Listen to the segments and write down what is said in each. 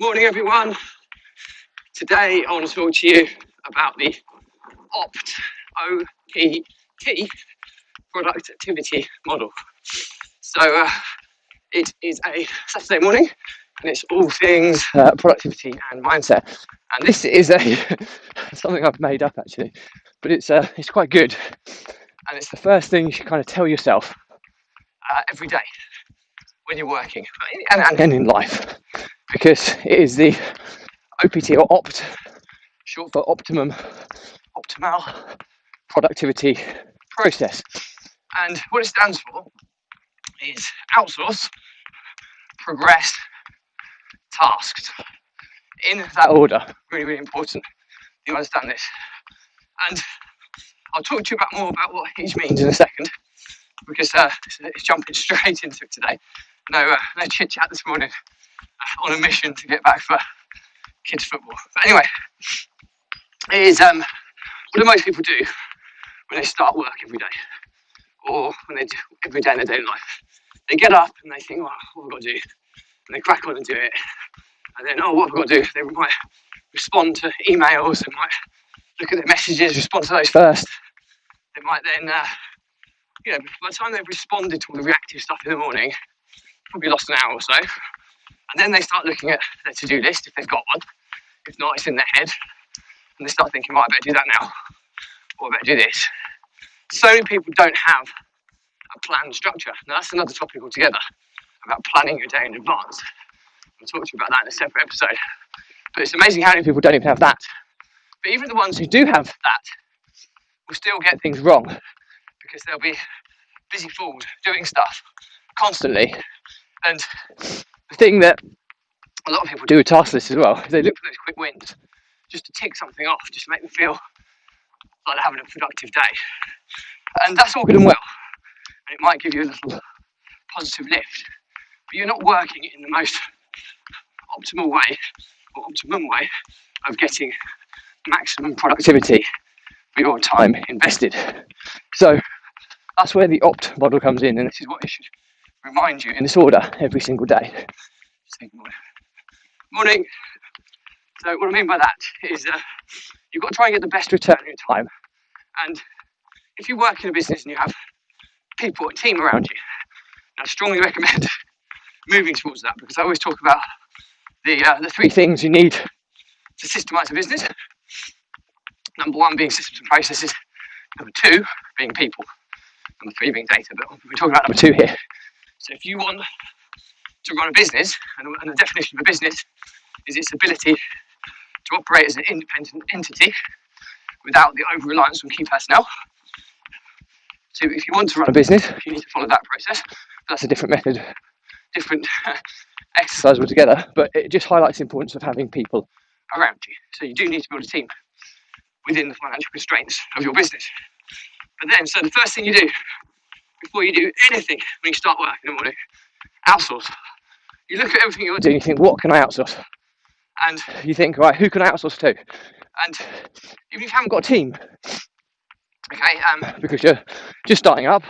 Morning, everyone. Today, I want to talk to you about the OPT productivity model. So, it is a Saturday morning, and it's all things productivity and mindset. And this is something I've made up actually, but it's quite good, and it's the first thing you should kind of tell yourself every day when you're working and in life, because it is the OPT or OPT, short for optimal productivity process. And what it stands for is outsource, progress, tasks. In that order. Really, really important you understand this. And I'll talk to you more about what each means in a second, because it's jumping straight into it today. No chit chat this morning. On a mission to get back for kids football. But anyway, it is what do most people do when they start work every day, or when they do every day in their daily life? They get up and they think, well, what have I got to do? And they crack on and do it. And then, what have I got to do? They might respond to emails, they might look at their messages, respond to those first. They might then, by the time they've responded to all the reactive stuff in the morning, probably lost an hour or so. And then they start looking at their to-do list, if they've got one. If not, it's in their head. And they start thinking, right, I better do that now. Or I better do this. So many people don't have a planned structure. Now, that's another topic altogether, about planning your day in advance. I'll talk to you about that in a separate episode. But it's amazing how many people don't even have that. But even the ones who do have that will still get things wrong, because they'll be busy fooled doing stuff constantly. And the thing that a lot of people do with task lists as well is they look for those quick wins, just to tick something off, just to make them feel like they're having a productive day. And that's all good and well, and it might give you a little positive lift, but you're not working in the most optimal way or optimum way of getting maximum productivity for your time invested. So that's where the OPT model comes in, and this is what it should remind you in this order every single day. Morning. So what I mean by that is you've got to try and get the best return on your time. And if you work in a business and you have people, a team around you, I strongly recommend moving towards that, because I always talk about the three things you need to systemize a business. Number one being systems and processes. Number two being people. Number three being data. But we're talking about number two here. So if you want to run a business, and the definition of a business is its ability to operate as an independent entity without the over-reliance on key personnel. So if you want to run a business, you need to follow that process. That's a different method, different exercise altogether, but it just highlights the importance of having people around you. So you do need to build a team within the financial constraints of your business. But then, so the first thing you do before you do anything when you start work in the morning, outsource. You look at everything you're doing, you think, what can I outsource? And you think, right, who can I outsource to? And even if you haven't got a team, okay, because you're just starting up,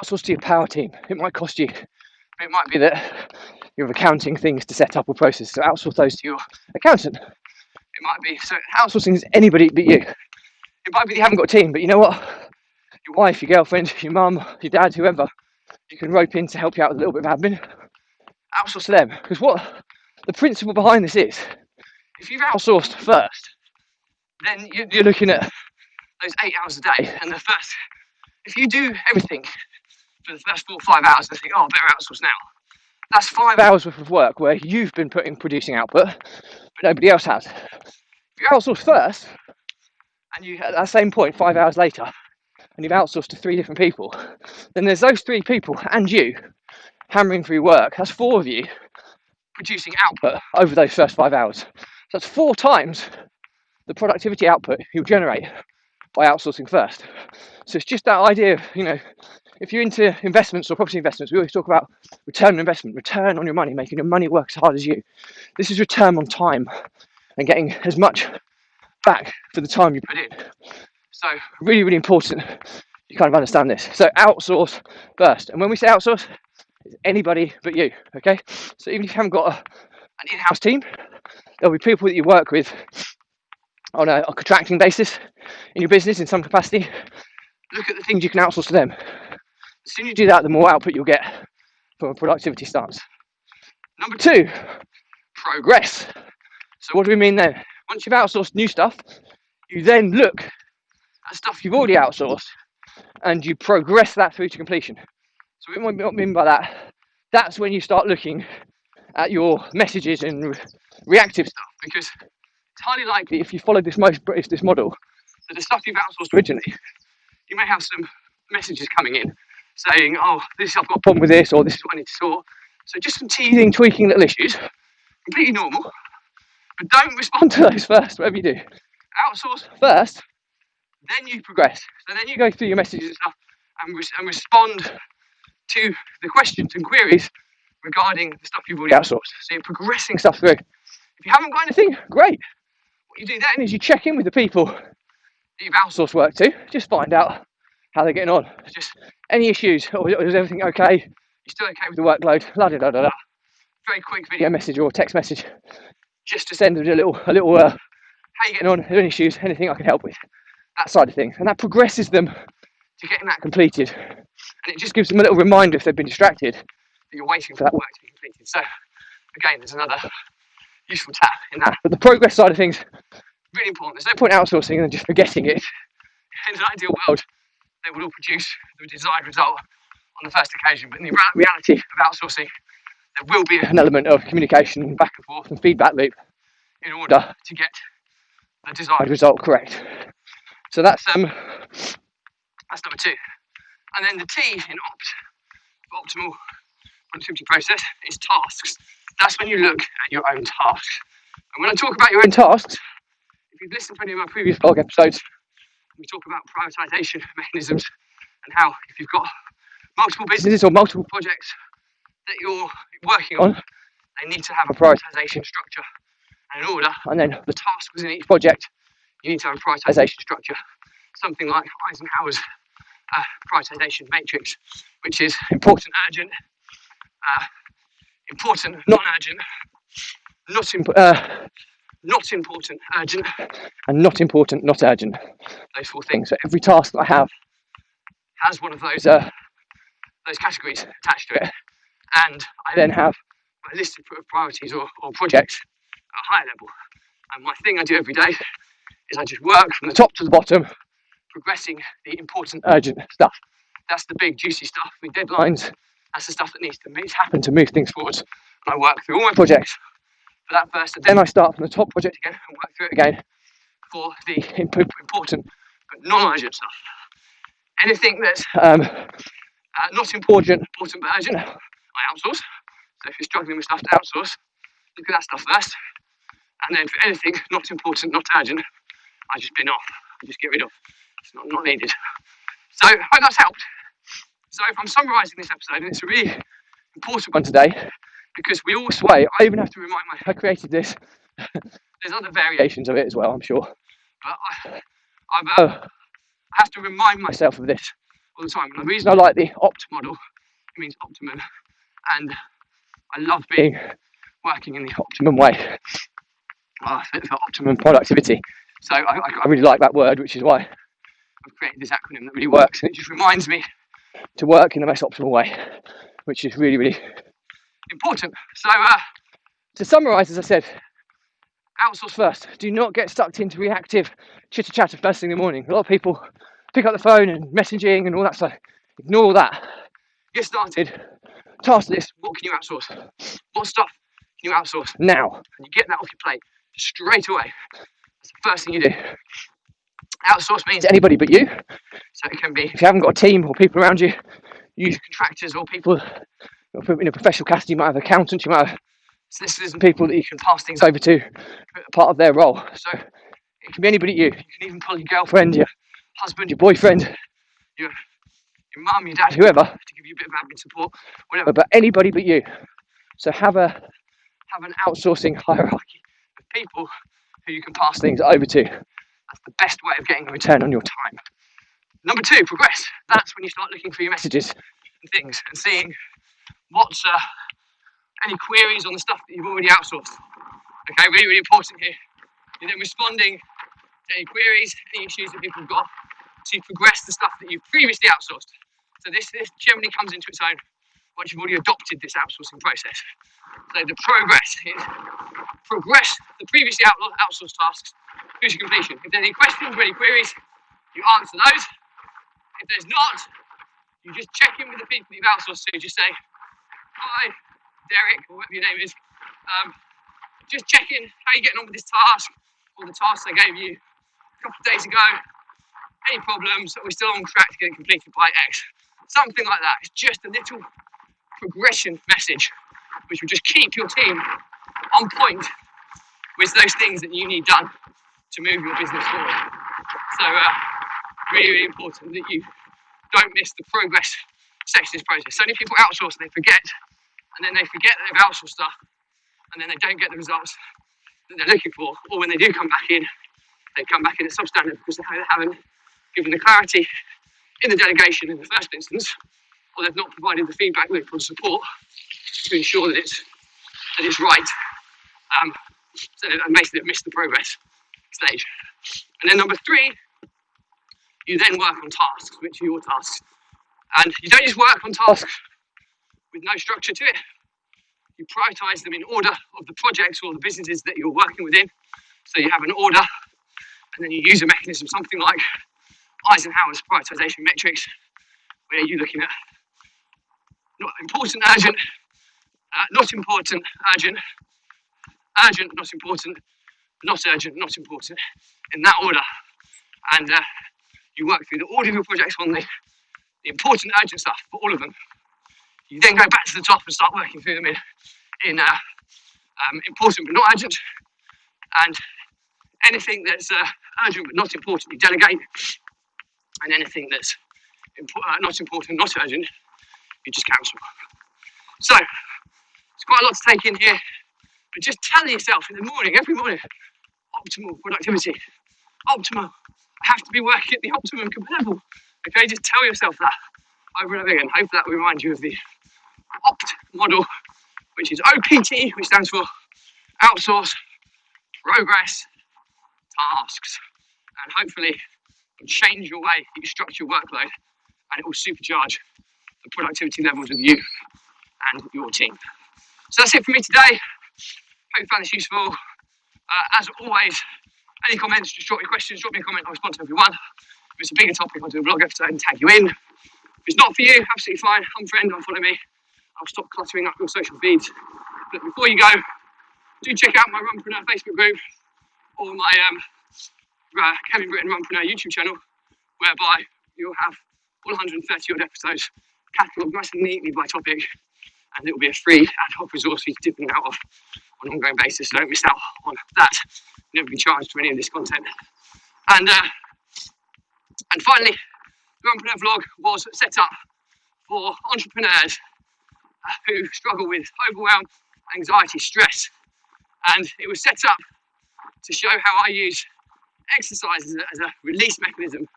outsource to your power team. It might cost you. It might be that you have accounting things to set up or process, so outsource those to your accountant. It might be, so outsourcing is anybody but you. It might be that you haven't got a team, but you know what? Your wife, your girlfriend, your mum, your dad, whoever, you can rope in to help you out with a little bit of admin. Outsource to them, because what the principle behind this is, if you've outsourced first, then you're looking at those 8 hours a day, and if you do everything for the first 4 or 5 hours and think, I better outsource now, that's 5 hours worth of work where you've been producing output, but nobody else has. If you outsource first, and you at that same point 5 hours later, and you've outsourced to 3 different people, then there's those 3 people and you hammering through work. That's 4 of you producing output over those first 5 hours. So that's 4 times the productivity output you'll generate by outsourcing first. So it's just that idea of, if you're into investments or property investments, we always talk about return on investment, return on your money, making your money work as hard as you. This is return on time and getting as much back for the time you put in. So really, really important you kind of understand this. So outsource first. And when we say outsource, it's anybody but you, okay? So even if you haven't got an in-house team. There'll be people that you work with on a contracting basis in your business in some capacity. Look at the things you can outsource to them. The sooner you do that, the more output you'll get from a productivity stance. Number 2, progress. So what do we mean then? Once you've outsourced new stuff, you then look at stuff you've already outsourced and you progress that through to completion. So what I mean by that, that's when you start looking at your messages and reactive stuff, because it's highly likely, if you follow this model, that the stuff you've outsourced originally, you may have some messages coming in saying, oh, I've got a problem with this, or this is what I need to sort. So just some teething, tweaking little issues, completely normal, but don't respond to those first, whatever you do. Outsource first, then you progress. So then you go through your messages and stuff and respond to the questions and queries regarding the stuff you've already outsourced. So you're progressing stuff through. If you haven't got anything, great. What you do then is you check in with the people that you've outsourced work to, just find out how they're getting on. Just any issues, or is everything okay? You're still okay with the workload? La da da da da. Very quick video message or text message, just to send them a little how you getting on? Are there any issues? Anything I can help with? That side of things, and that progresses them to getting that completed. And it just gives them a little reminder if they've been distracted that you're waiting for that work to be completed. So again, there's another useful tap in that. But the progress side of things, really important. There's no point outsourcing and then just forgetting it. In an ideal world, they will all produce the desired result on the first occasion. But in the reality of outsourcing, there will be an element of communication, back and forth, and feedback loop in order to get the desired result correct. So that's number 2. And then the T in optimal productivity process is tasks. That's when you look at your own tasks. And when I talk about your own tasks, if you've listened to any of my previous blog episodes, we talk about prioritization mechanisms and how if you've got multiple businesses or multiple projects that you're working on, they need to have a prioritization structure and an order. And then the tasks within each project, you need to have a prioritization structure. Something like Eisenhower's prioritization matrix, which is important, urgent, important, non-urgent, not important, urgent, and not important, not urgent. Those 4 things. So every task that I have has one of those categories attached to it, and I then have a list of priorities or projects at a higher level. And my thing I do every day is I just work from the top to the bottom, progressing the important, urgent stuff. That's the big, juicy stuff with deadlines. That's the stuff that needs to happen to move things forwards. And I work through all my projects for that first, and then I start from the top project again and work through it again for the important but non-urgent stuff. Anything that's not important but urgent, I outsource. So if you're struggling with stuff to outsource, look at that stuff first. And then for anything not important, not urgent, I just bin off. I just get rid of. It's not needed. So I hope that's helped. So if I'm summarising this episode, and it's a really important one today, because we all sway. I even have to remind myself I created this. There's other variations of it as well, I'm sure. But I have to remind myself of this all the time. And the reason I like the opt model, it means optimum. And I love working in the optimum way, for optimum productivity. So I really like that word, which is why I've created this acronym that really works. And it just reminds me to work in the most optimal way, which is really, really important. So to summarise, as I said, outsource first. Do not get sucked into reactive chitter-chatter first thing in the morning. A lot of people pick up the phone and messaging and all that stuff. Ignore all that. Get started. Task list. What can you outsource? What stuff can you outsource now? And you get that off your plate straight away. That's the first thing you do. Outsource means anybody but you. So it can be, if you haven't got a team or people around you, use contractors or people in a professional capacity. You might have accountants, you might have solicitors and people that you can pass things over to, part of their role. So it can be anybody but you. You can even pull your girlfriend, your husband, your boyfriend, your mum, your dad, whoever, to give you a bit of admin support, whatever. But anybody but you. So have an outsourcing hierarchy of people who you can pass things over to. That's the best way of getting a return on your time. Number 2, progress. That's when you start looking for your messages and things and seeing what's any queries on the stuff that you've already outsourced. Okay, really, really important here. You're then responding to any queries, any issues that people have got to progress the stuff that you've previously outsourced. So this generally comes into its own once you've already adopted this outsourcing process. So the progress is progress the previously outsourced tasks through to completion. If there are any questions or any queries, you answer those. If there's not, you just check in with the people you've outsourced to. Just say, hi, Derek, or whatever your name is. Just check in, how you getting on with this task, or the task I gave you a couple of days ago. Any problems? Are we still on track to get it completed by X? Something like that. It's just a little progression message, which will just keep your team on point with those things that you need done to move your business forward. So really, really important that you don't miss the progress section of this process. So many people outsource and they forget, and then they forget that they've outsourced stuff, and then they don't get the results that they're looking for. Or when they do come back in, they come back in at substandard because they haven't given the clarity in the delegation in the first instance, or they've not provided the feedback loop or support to ensure that it's right. So basically they've missed the progress stage. And then number 3, you then work on tasks, which are your tasks. And you don't just work on tasks with no structure to it. You prioritize them in order of the projects or the businesses that you're working within. So you have an order, and then you use a mechanism, something like Eisenhower's prioritization matrix, where you're looking at not important, urgent, not important, urgent, urgent, not important, not urgent, not important, in that order. And you work through the order of your projects on the important, urgent stuff for all of them. You then go back to the top and start working through them in important but not urgent. And anything that's urgent but not important, you delegate. And anything that's not important, not urgent, you just cancel. So it's quite a lot to take in here, but just tell yourself in the morning, every morning, optimal productivity, optimal. I have to be working at the optimum level. Okay, just tell yourself that over and over again. Hopefully that will remind you of the OPT model, which is OPT, which stands for outsource, progress, tasks, and hopefully it'll change your way that you structure your workload, and it will supercharge the productivity levels of you and your team. So that's it for me today. Hope you found this useful. As always, any comments, just drop your questions, drop me a comment, I'll respond to every one. If it's a bigger topic, I'll do a blog episode and tag you in. If it's not for you, absolutely fine. Unfriend, unfollow me. I'll stop cluttering up your social feeds. But before you go, do check out my Runpreneur Facebook group or my Kevin Britton Runpreneur YouTube channel, whereby you'll have 130 odd episodes catalogued nice and neatly by topic, and it will be a free ad hoc resource for you to dip in and out of on an ongoing basis. So don't miss out on that. You'll never be charged for any of this content. And finally, the Runpreneur vlog was set up for entrepreneurs who struggle with overwhelm, anxiety, stress. And it was set up to show how I use exercise as a release mechanism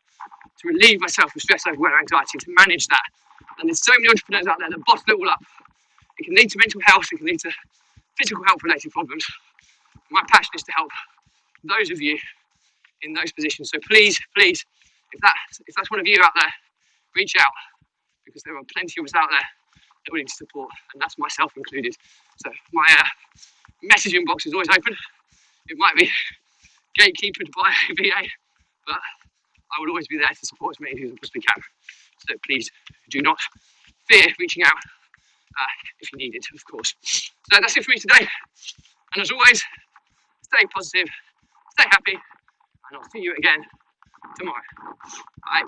to relieve myself of stress, overwhelm, anxiety, to manage that. And there's so many entrepreneurs out there that bottle it all up. It can lead to mental health, it can lead to physical health related problems. My passion is to help those of you in those positions. So please, if that's one of you out there, reach out, because there are plenty of us out there that we need to support, and that's myself included. So my message inbox is always open. It might be gatekeepered by a VA, but I will always be there to support as many of you as I possibly can. So please do not fear reaching out if you need it, of course. So that's it for me today. And as always, stay positive, stay happy, and I'll see you again tomorrow. Bye.